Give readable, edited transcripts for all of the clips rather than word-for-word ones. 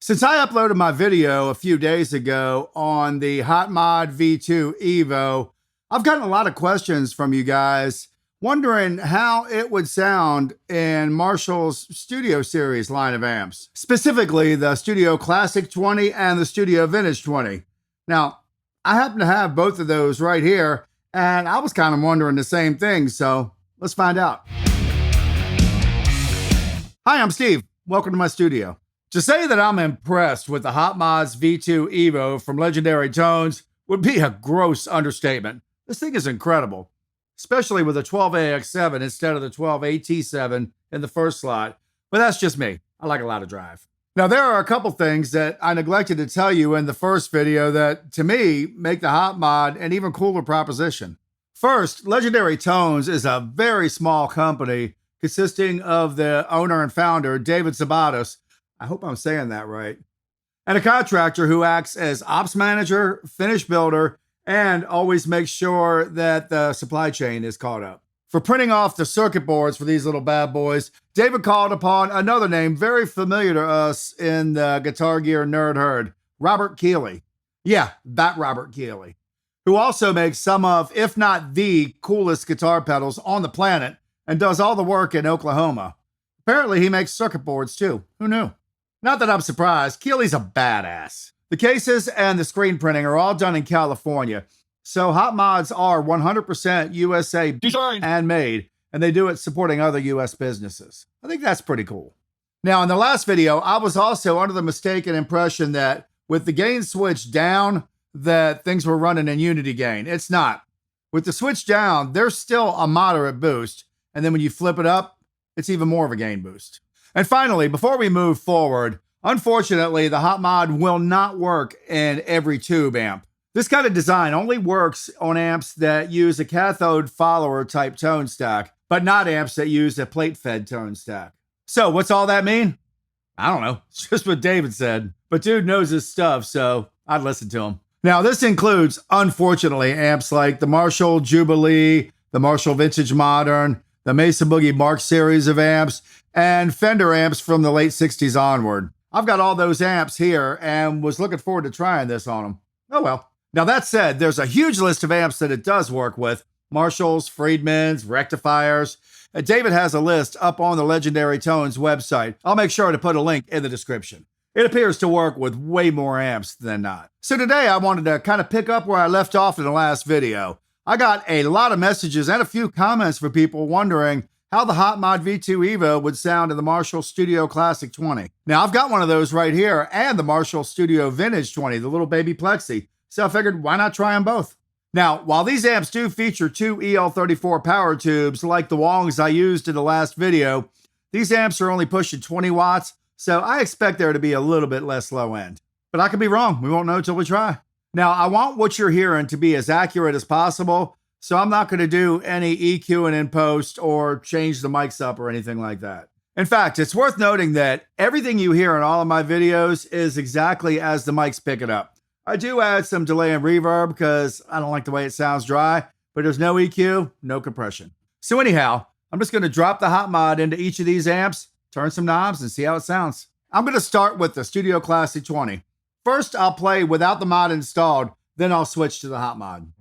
Since I uploaded my video a few days ago on the Hot Mod V2 Evo, I've gotten a lot of questions from you guys wondering how it would sound in Marshall's Studio Series line of amps, specifically the Studio Classic 20 and the Studio Vintage 20. Now, I happen to have both of those right here, and I was kind of wondering the same thing, so let's find out. Hi, I'm Steve. Welcome to my studio. To say that I'm impressed with the Hot Mod's V2 Evo from Legendary Tones would be a gross understatement. This thing is incredible, especially with a 12AX7 instead of the 12AT7 in the first slot. But that's just me. I like a lot of drive. Now, there are a couple things that I neglected to tell you in the first video that, to me, make the Hot Mod an even cooler proposition. First, Legendary Tones is a very small company consisting of the owner and founder, David Sabatos. I hope I'm saying that right. And a contractor who acts as ops manager, finish builder, and always makes sure that the supply chain is caught up. For printing off the circuit boards for these little bad boys, David called upon another name very familiar to us in the Guitar Gear nerd herd, Robert Keeley. Yeah, that Robert Keeley, who also makes some of, if not the coolest guitar pedals on the planet and does all the work in Oklahoma. Apparently he makes circuit boards too. Who knew? Not that I'm surprised. Keeley's a badass. The cases and the screen printing are all done in California, so Hot Mods are 100% USA designed and made, and they do it supporting other US businesses. I think that's pretty cool. Now, in the last video, I was also under the mistaken impression that with the gain switch down, that things were running in unity gain. It's not. With the switch down, there's still a moderate boost, and then when you flip it up, it's even more of a gain boost. And finally, before we move forward, unfortunately, the Hot Mod will not work in every tube amp. This kind of design only works on amps that use a cathode follower type tone stack, but not amps that use a plate-fed tone stack. So what's all that mean? I don't know. It's just what David said. But dude knows his stuff, so I'd listen to him. Now, this includes, unfortunately, amps like the Marshall Jubilee, the Marshall Vintage Modern, the MESA Boogie Mark series of amps, and Fender amps from the late 60s onward. I've got all those amps here and was looking forward to trying this on them. Oh well. Now that said, there's a huge list of amps that it does work with. Marshalls, Friedmans, rectifiers. David has a list up on the Legendary Tones website. I'll make sure to put a link in the description. It appears to work with way more amps than not. So today I wanted to kind of pick up where I left off in the last video. I got a lot of messages and a few comments from people wondering how the Hot Mod V2 Evo would sound in the Marshall Studio Classic 20. Now, I've got one of those right here and the Marshall Studio Vintage 20, the little baby Plexi. So I figured, why not try them both? Now, while these amps do feature two EL34 power tubes like the Wongs I used in the last video, these amps are only pushing 20 watts, so I expect there to be a little bit less low end. But I could be wrong. We won't know until we try. Now, I want what you're hearing to be as accurate as possible, so I'm not going to do any EQing in post or change the mics up or anything like that. In fact, it's worth noting that everything you hear in all of my videos is exactly as the mics pick it up. I do add some delay and reverb because I don't like the way it sounds dry, but there's no EQ, no compression. So anyhow, I'm just going to drop the Hot Mod into each of these amps, turn some knobs, and see how it sounds. I'm going to start with the Studio Classic 20. First, I'll play without the mod installed, then I'll switch to the Hot Mod.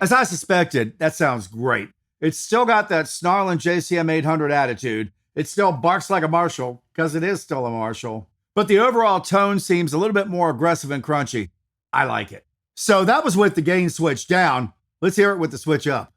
As I suspected, that sounds great. It's still got that snarling JCM 800 attitude. It still barks like a Marshall, because it is still a Marshall. But the overall tone seems a little bit more aggressive and crunchy. I like it. So that was with the gain switch down. Let's hear it with the switch up.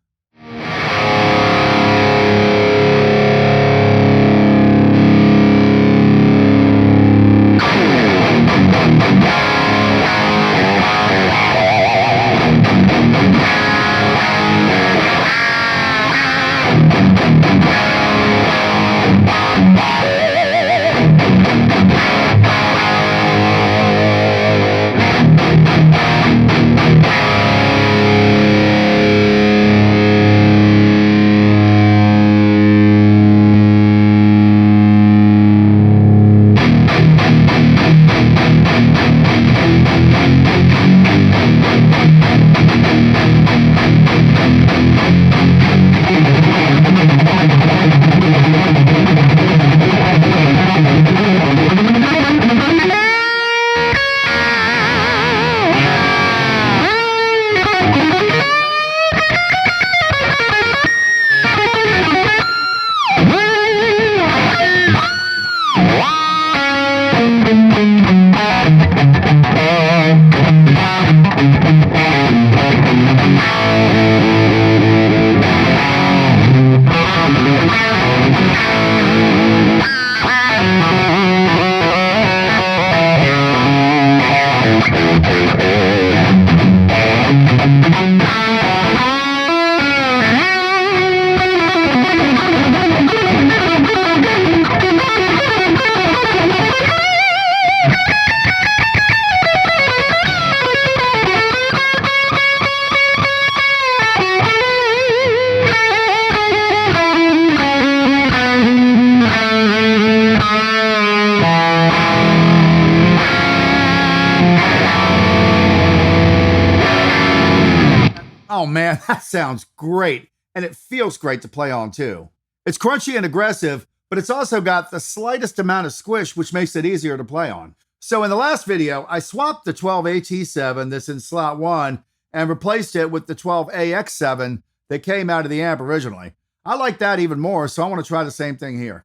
Oh man, that sounds great. And it feels great to play on too. It's crunchy and aggressive, but it's also got the slightest amount of squish, which makes it easier to play on. So in the last video, I swapped the 12AT7 that's in slot 1 and replaced it with the 12AX7 that came out of the amp originally. I like that even more, so I want to try the same thing here.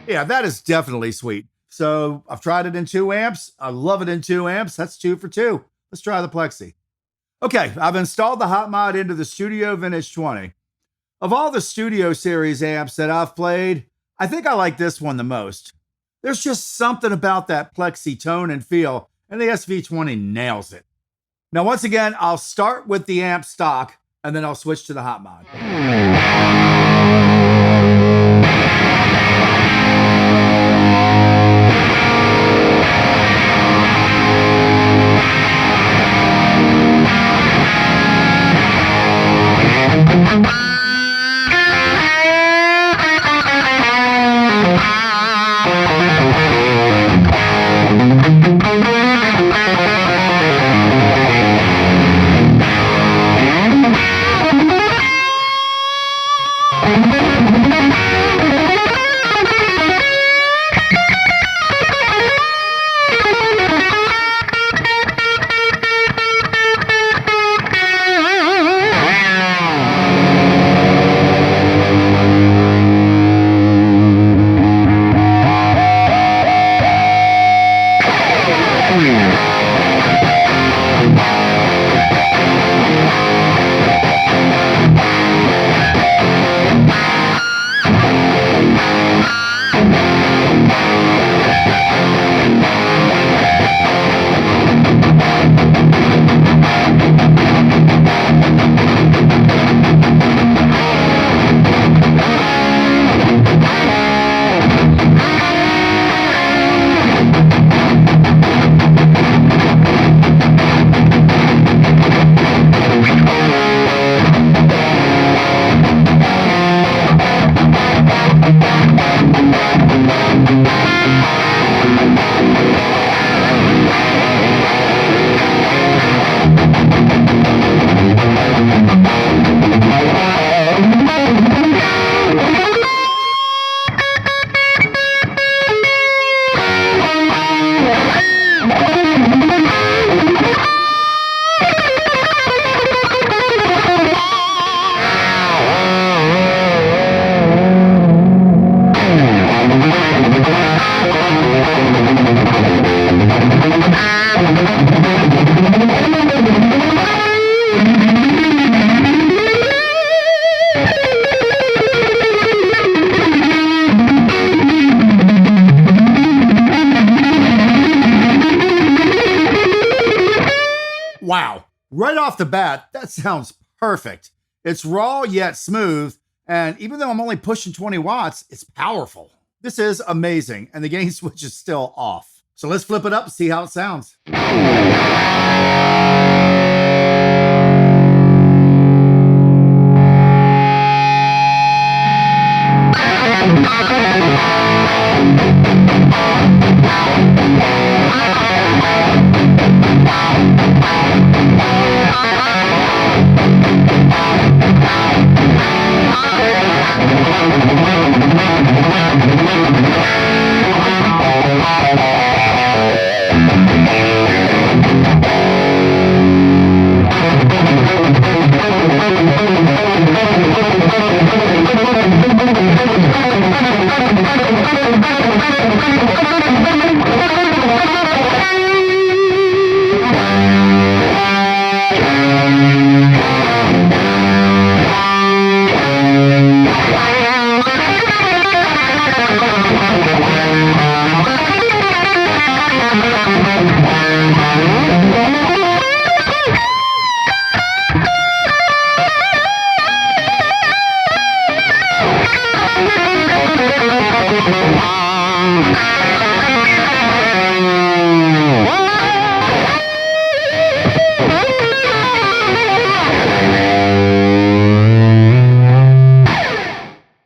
Yeah, that is definitely sweet. So I've tried it in 2 amps. I love it in 2 amps. That's 2 for 2. Let's try the Plexi. Okay, I've installed the Hot Mod into the Studio Vintage 20. Of all the Studio Series amps that I've played, I think I like this one the most. There's just something about that Plexi tone and feel, and the SV20 nails it. Now, once again, I'll start with the amp stock, and then I'll switch to the Hot Mod. Wow, right off the bat, that sounds perfect. It's raw yet smooth, and even though I'm only pushing 20 watts, it's powerful. This is amazing, and the gain switch is still off. So let's flip it up and see how it sounds.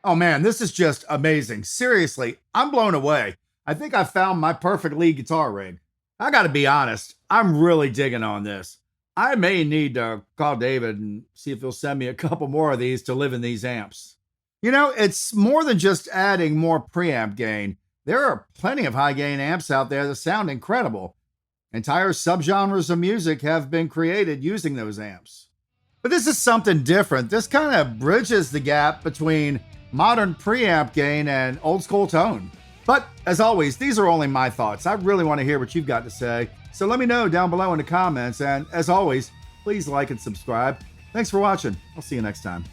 Oh man, this is just amazing. Seriously, I'm blown away. I think I found my perfect lead guitar rig. I gotta be honest, I'm really digging on this. I may need to call David and see if he'll send me a couple more of these to live in these amps. You know, it's more than just adding more preamp gain. There are plenty of high gain amps out there that sound incredible. Entire subgenres of music have been created using those amps. But this is something different. This kind of bridges the gap between modern preamp gain and old school tone. But as always, these are only my thoughts. I really want to hear what you've got to say. So let me know down below in the comments. And as always, please like and subscribe. Thanks for watching. I'll see you next time.